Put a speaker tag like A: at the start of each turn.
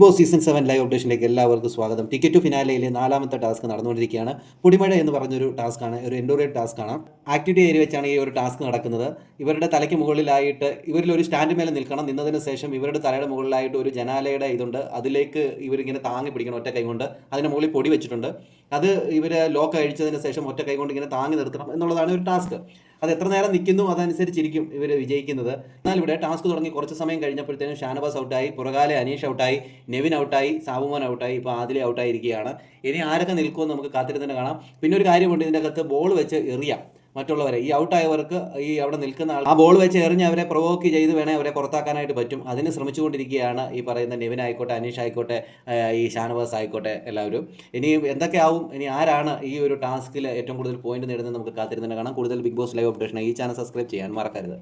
A: Boss season 7 live അപ്ഡേഷനിലേക്ക് എല്ലാവർക്കും സ്വാഗതം. Ticket to ഫിനാലയിലെ 4ാമത്തെ task നടന്നുകൊണ്ടിരിക്കുകയാണ്. പൊടിമഴ എന്ന് പറഞ്ഞൊരു ടാസ്ക്കാണ്, ഒരു എൻഡോറിയൽ ടാസ്ക്കാണ്. ആക്ടിവിറ്റി ഏരിയ വെച്ചാണ് ഈ ഒരു ടാസ്ക് നടക്കുന്നത്. ഇവരുടെ തലയ്ക്ക് മുകളിലായിട്ട് ഇവരിൽ ഒരു സ്റ്റാൻഡ് മേലെ നിൽക്കണം. നിന്നതിന് ശേഷം ഇവരുടെ തലയുടെ മുകളിലായിട്ട് ഒരു ജനാലയുടെ ഇതുണ്ട്. അതിലേക്ക് ഇവരിങ്ങനെ താങ്ങി പിടിക്കണം ഒറ്റ കൈ കൊണ്ട്. അതിന് മുകളിൽ പൊടി വെച്ചിട്ടുണ്ട്. അത് ഇവർ ലോക്ക് അഴിച്ചതിന് ശേഷം ഒറ്റ കൈ കൊണ്ട് ഇങ്ങനെ താങ്ങി നിർത്തണം എന്നുള്ളതാണ് ഒരു ടാസ്ക്. അത് എത്ര നേരം നിൽക്കുന്നു അതനുസരിച്ചിരിക്കും ഇവർ വിജയിക്കുന്നത്. എന്നാൽ ഇവിടെ ടാസ്ക് തുടങ്ങി കുറച്ച് സമയം കഴിഞ്ഞപ്പോഴത്തേനും ഷാനവാസ് ഔട്ടായി, പുറകാലെ അനീഷ് ഔട്ടായി, നെവിൻ ഔട്ടായി, സാബുമോൻ ഔട്ടായി, ഇപ്പോൾ ആദിലെ ഔട്ടായിരിക്കുകയാണ്. ഇനി ആരൊക്കെ നിൽക്കുമെന്ന് നമുക്ക് കാത്തിരുന്ന് കാണാം. പിന്നെ ഒരു കാര്യമുണ്ട്, ഇതിൻ്റെ അകത്ത് ബോൾ വെച്ച് എറിയാം മറ്റുള്ളവരെ. ഈ ഔട്ടായവർക്ക് ഈ അവിടെ നിൽക്കുന്ന ആൾ ആ ബോൾ വെച്ച് എറിഞ്ഞ് അവരെ പ്രൊവോക്ക് ചെയ്ത് വേണേൽ അവരെ പുറത്താക്കാനായിട്ട് പറ്റും. അതിന് ശ്രമിച്ചുകൊണ്ടിരിക്കുകയാണ് ഈ പറയുന്ന നെവിൻ ആയിക്കോട്ടെ, അനീഷ് ആയിക്കോട്ടെ, ഈ ഷാനവാസ് ആയിക്കോട്ടെ, എല്ലാവരും. ഇനി എന്തൊക്കെയാവും, ഇനി ആരാണ് ഈ ഒരു ടാസ്കിൽ ഏറ്റവും കൂടുതൽ പോയിന്റ് നേടുന്നത് നമുക്ക് കാത്തിരുന്ന് കാണാം. കൂടുതൽ ബിഗ് ബോസ് ലൈവ് അപ്ഡേഷൻ ഈ ചാനൽ സബ്സ്ക്രൈബ് ചെയ്യാൻ മറക്കരുത്.